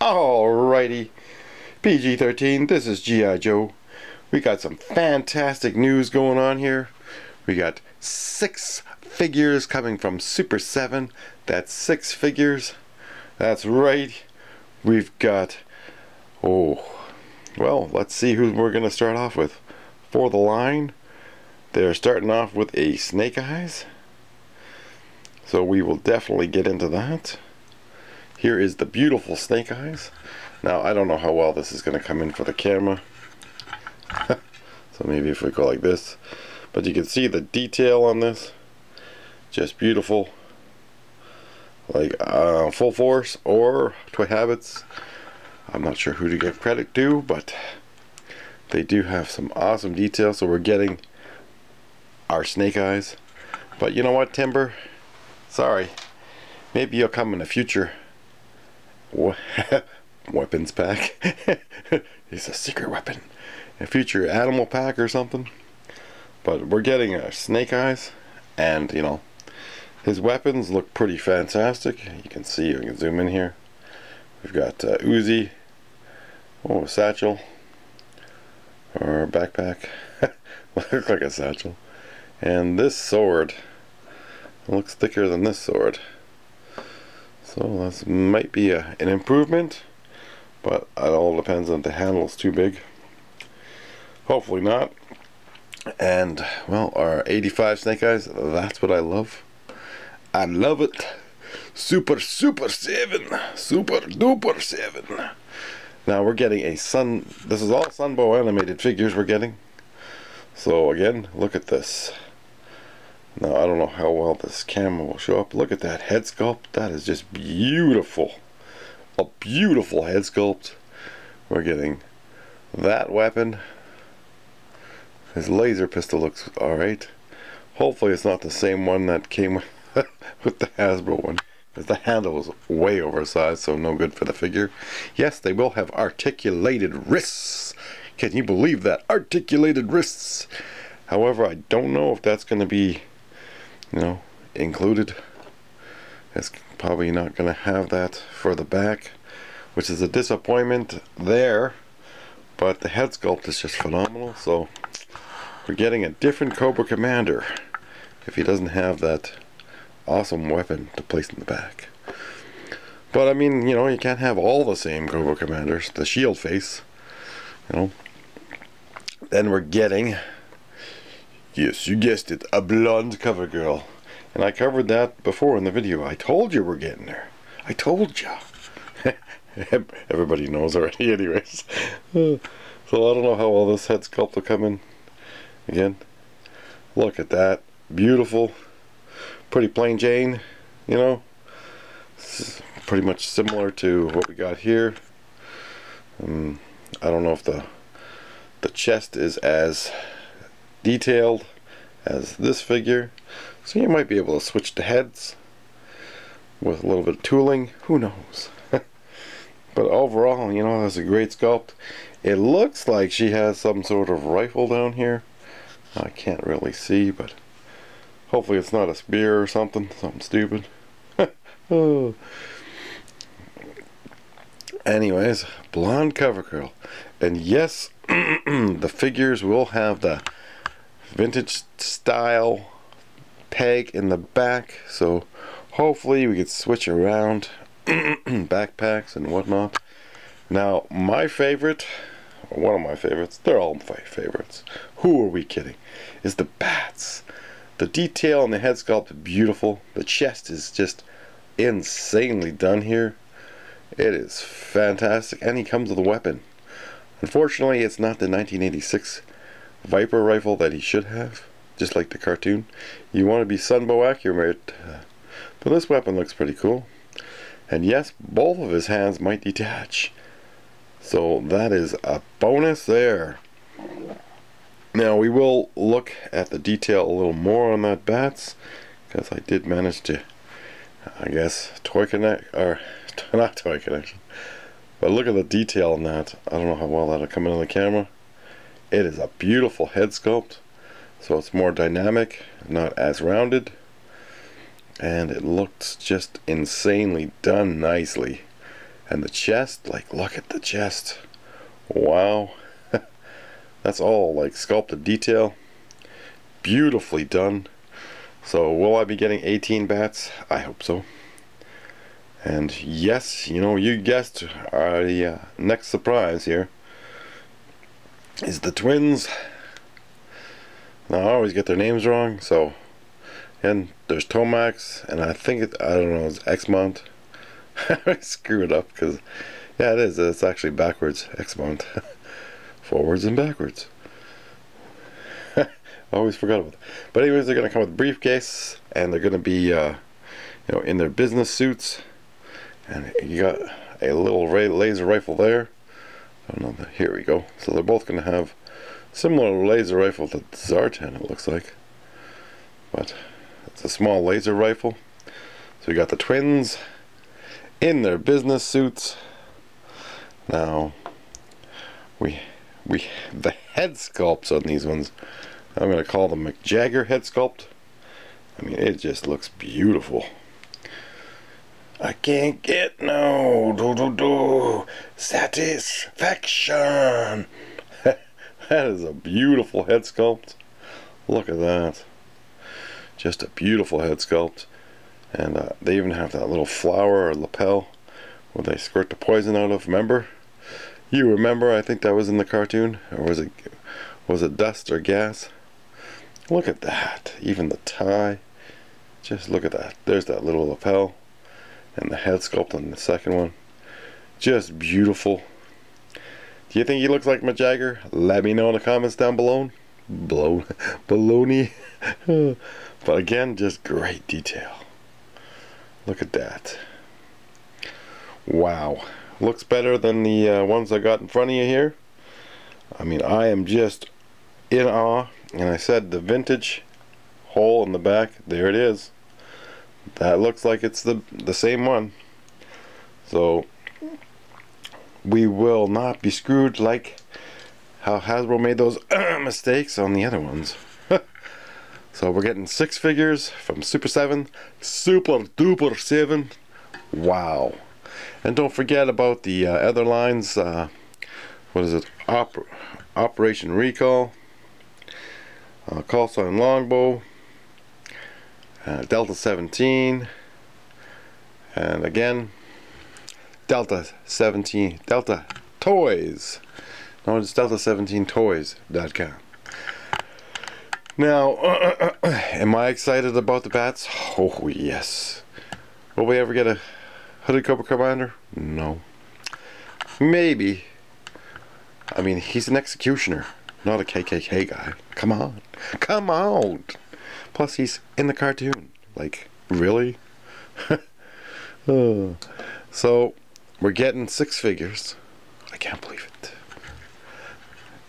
Alrighty, PG-13, this is G.I. Joe. We got some fantastic news going on here. We got 6 figures coming from Super 7. That's 6 figures. That's right. We've got, well, let's see who we're going to start off with. For the line, they're starting off with a Snake Eyes. So we will definitely get into that. Here is the beautiful Snake Eyes. Now, I don't know how well this is going to come in for the camera. So maybe if we go like this. But you can see the detail on this. Just beautiful. Like Full Force or Toy Habits. I'm not sure who to give credit to, but they do have some awesome details. So we're getting our Snake Eyes. But you know what, Timber? Sorry. Maybe you'll come in the future. Weapons pack. It's a secret weapon. A future animal pack or something. But we're getting a Snake Eyes, and you know, his weapons look pretty fantastic. You can see, we can zoom in here. We've got Uzi, a satchel, or a backpack. Looks like a satchel. And this sword looks thicker than this sword. So this might be an improvement, but it all depends on if the handle's too big. Hopefully not. And well, our 85 Snake Eyes, that's what I love. I love it. Super 7. Super duper 7. Now we're getting a this is all Sunbow animated figures we're getting. So again, look at this. Now I don't know how well this camera will show up. Look at that head sculpt. That is just beautiful. A beautiful head sculpt. We're getting that weapon. His laser pistol looks alright. Hopefully it's not the same one that came with the Hasbro one, because the handle was way oversized, so no good for the figure. Yes, they will have articulated wrists. Can you believe that? Articulated wrists. However, I don't know if that's going to be, you know, included. It's probably not going to have that for the back, which is a disappointment there. But the head sculpt is just phenomenal. So we're getting a different Cobra Commander if he doesn't have that awesome weapon to place in the back. But I mean, you know, you can't have all the same Cobra Commanders. The shield face, you know. Then we're getting, yes, you guessed it, a blonde cover girl. And I covered that before in the video. I told you we're getting there. I told you. Everybody knows already anyways. So I don't know how well this head sculpt will come in. Again, look at that. Beautiful. Pretty plain Jane, you know. This is pretty much similar to what we got here. I don't know if the chest is as detailed as this figure, so you might be able to switch the heads with a little bit of tooling. Who knows? But overall, you know, that's a great sculpt. It looks like she has some sort of rifle down here. I can't really see, but hopefully it's not a spear or something stupid. Oh. Anyways, blonde cover girl. And yes, the figures will have the vintage style peg in the back, so hopefully we could switch around backpacks and whatnot. Now my favorite, one of my favorites, they're all my favorites, who are we kidding, is the bats. The detail on the head sculpt is beautiful. The chest is just insanely done here. It is fantastic, and he comes with a weapon. Unfortunately, it's not the 1986 Viper rifle that he should have, just like the cartoon. You want to be Sunbow accurate, but this weapon looks pretty cool. And yes, both of his hands might detach, so that is a bonus there. Now we will look at the detail a little more on that bats, because I did manage to, I guess, toy connect, or not toy connection, but look at the detail on that. I don't know how well that'll come into the camera. It is a beautiful head sculpt, so it's more dynamic, not as rounded, and it looks just insanely done nicely. And the chest, like, look at the chest. Wow. That's all like sculpted detail. Beautifully done. So will I be getting 18 bats? I hope so. And yes, you know, you guessed the next surprise here is the twins. Now I always get their names wrong, so, and there's Tomax, and I think I don't know, it's Xmont. I screw it up because, yeah, it is. It's actually backwards. Xmont. Forwards and backwards. I always forgot about that. But anyways, they're going to come with a briefcase, and they're going to be, you know, in their business suits. And you got a little laser rifle there. I don't know. Here we go. So they're both going to have similar laser rifle to Zartan, it looks like. But it's a small laser rifle. So we got the twins in their business suits. Now, the head sculpts on these ones, I'm going to call them McJagger head sculpt. I mean, it just looks beautiful. I can't get no satisfaction. That is a beautiful head sculpt. Look at that. Just a beautiful head sculpt. And they even have that little flower or lapel where they squirt the poison out of. Remember? You remember? I think that was in the cartoon. Or was it dust or gas? Look at that. Even the tie. Just look at that. There's that little lapel. And the head sculpt on the second one. Just beautiful. Do you think he looks like McJagger? Let me know in the comments down below. Baloney. But again, just great detail. Look at that. Wow. Looks better than the ones I got in front of you here. I mean, I am just in awe. And I said the vintage hole in the back, there it is. That looks like it's the same one. So we will not be screwed like how Hasbro made those mistakes on the other ones. So we're getting 6 figures from Super 7. Super Duper 7. Wow. And don't forget about the other lines. What is it? Operation Recall. Call Sign Longbow. Delta 17. And again, Delta 17. Delta Toys. No, it's Delta17toys.com. Now, am I excited about the bats? Oh, yes. Will we ever get a Hooded Cobra Commander? No. Maybe. I mean, he's an executioner, not a KKK guy. Come on. Come on. Plus, he's in the cartoon. Like, really? So, we're getting 6 figures. I can't believe it.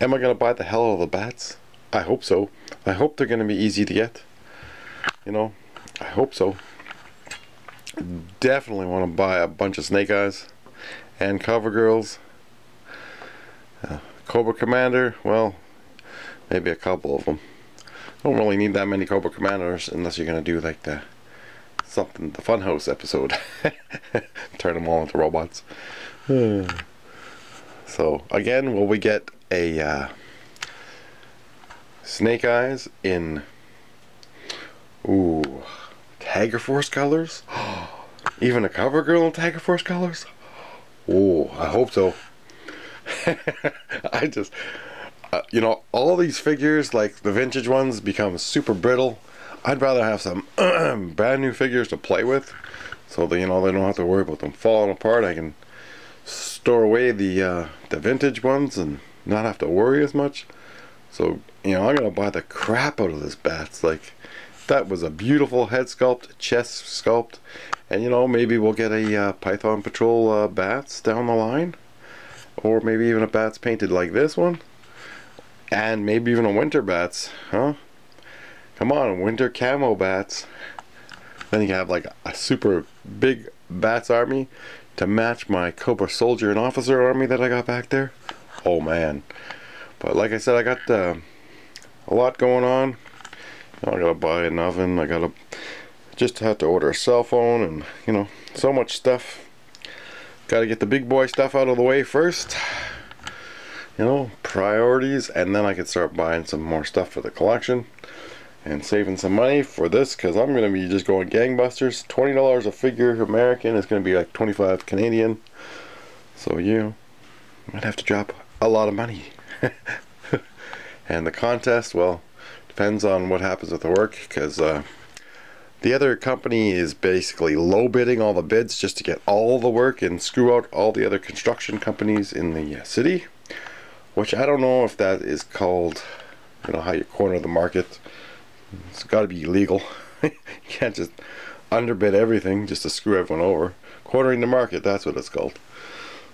Am I going to buy the hell out of the bats? I hope so. I hope they're going to be easy to get. You know, I hope so. Definitely want to buy a bunch of Snake Eyes and Cover Girls. Cobra Commander, well, maybe a couple of them. Don't really need that many Cobra Commanders unless you're going to do like the Funhouse episode. Turn them all into robots. So, again, will we get a Snake Eyes in Tiger Force colors? Even a Cover Girl in Tiger Force colors? Oh, I hope so. I just, you know, all these figures, like the vintage ones, become super brittle. I'd rather have some brand new figures to play with, so that, you know, they don't have to worry about them falling apart. I can store away the vintage ones and not have to worry as much. So, you know, I'm gonna buy the crap out of this bats. Like, that was a beautiful head sculpt, chest sculpt, and, you know, maybe we'll get a Python Patrol bats down the line, or maybe even a bats painted like this one, and maybe even a winter bats, huh? Come on, winter camo bats. Then you have like a super big bats army to match my Cobra soldier and officer army that I got back there. Oh man. But like I said, I got a lot going on. I gotta buy an oven, I gotta just have to order a cell phone, and, you know, so much stuff. Got to get the big boy stuff out of the way first. You know, priorities, and then I can start buying some more stuff for the collection and saving some money for this, because I'm going to be just going gangbusters. $20 a figure American is going to be like 25 Canadian. So you might have to drop a lot of money. And the contest, well, depends on what happens with the work, because the other company is basically low bidding all the bids just to get all the work and screw out all the other construction companies in the city, which I don't know if that is called, you know, how you corner the market. It's got to be illegal. You can't just underbid everything just to screw everyone over. Cornering the market, that's what it's called.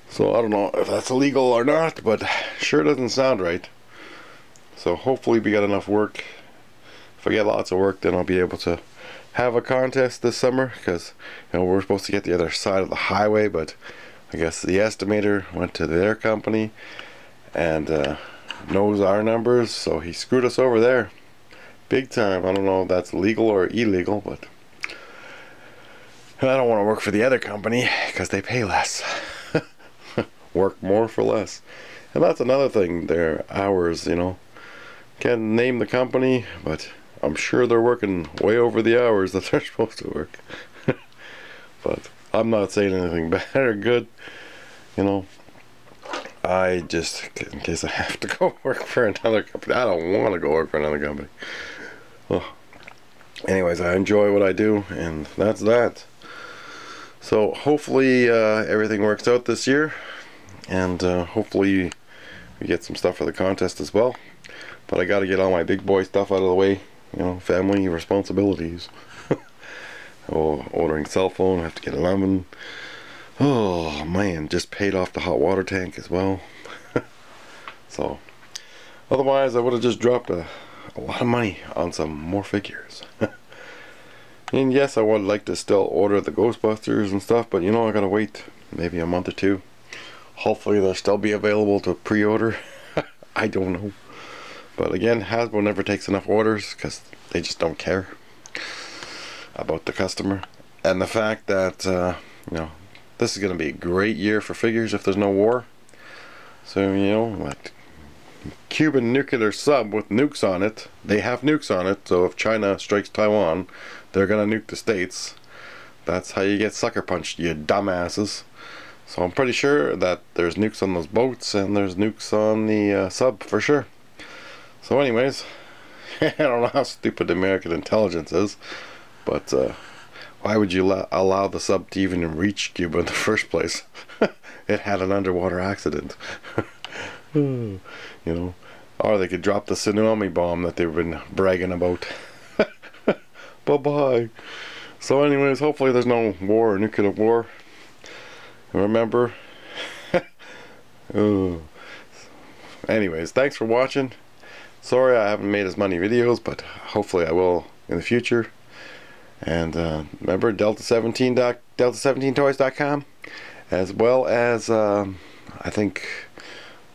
So I don't know if that's illegal or not, but sure doesn't sound right. So hopefully we got enough work. If I get lots of work, then I'll be able to have a contest this summer, because you know we're supposed to get the other side of the highway, but I guess the estimator went to their company and knows our numbers, so he screwed us over there big time. I don't know if that's legal or illegal, but I don't want to work for the other company because they pay less. Work more for less. And that's another thing, their hours, you know. Can't name the company, but I'm sure they're working way over the hours that they're supposed to work. But I'm not saying anything bad or good, you know. I just, in case I have to go work for another company, I don't want to go work for another company. Well, anyways, I enjoy what I do, and that's that. So hopefully everything works out this year, and hopefully we get some stuff for the contest as well. But I got to get all my big boy stuff out of the way, you know, family responsibilities. Oh, ordering cell phone, I have to get an oven. Oh man, just paid off the hot water tank as well. So otherwise I would have just dropped a lot of money on some more figures. And yes, I would like to still order the Ghostbusters and stuff, but you know, I gotta wait maybe a month or two. Hopefully they'll still be available to pre-order. I don't know. But again, Hasbro never takes enough orders because they just don't care about the customer. And the fact that, you know, this is going to be a great year for figures if there's no war. So, you know, like Cuban nuclear sub with nukes on it. They have nukes on it, so if China strikes Taiwan, they're going to nuke the States. That's how you get sucker punched, you dumbasses. So I'm pretty sure that there's nukes on those boats and there's nukes on the sub for sure. So anyways, I don't know how stupid American intelligence is, but why would you allow the sub to even reach Cuba in the first place? It had an underwater accident. You know, or they could drop the tsunami bomb that they've been bragging about. Bye-bye. So anyways, hopefully there's no war or nuclear war. Remember? Anyways, thanks for watching. Sorry I haven't made as many videos, but hopefully I will in the future. And remember, delta17toys.com, as well as I think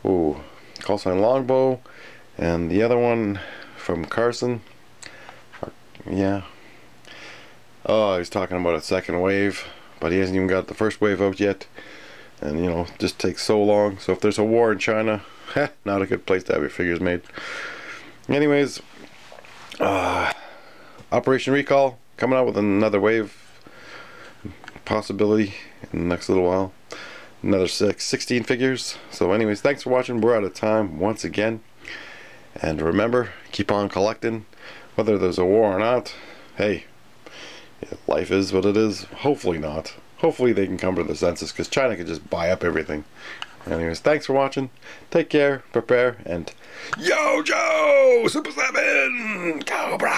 call sign Longbow, and the other one from Carson. Yeah. Oh, he's talking about a second wave, but he hasn't even got the first wave out yet. And you know, it just takes so long. So if there's a war in China, not a good place to have your figures made. Anyways, Operation Recall coming out with another wave possibility in the next little while. Another 16 figures. So anyways, thanks for watching. We're out of time once again. And remember, keep on collecting. Whether there's a war or not, hey, life is what it is. Hopefully not. Hopefully they can come to their senses, because China can just buy up everything. Anyways, thanks for watching. Take care, prepare, and Yo Joe Super 7 Cobra!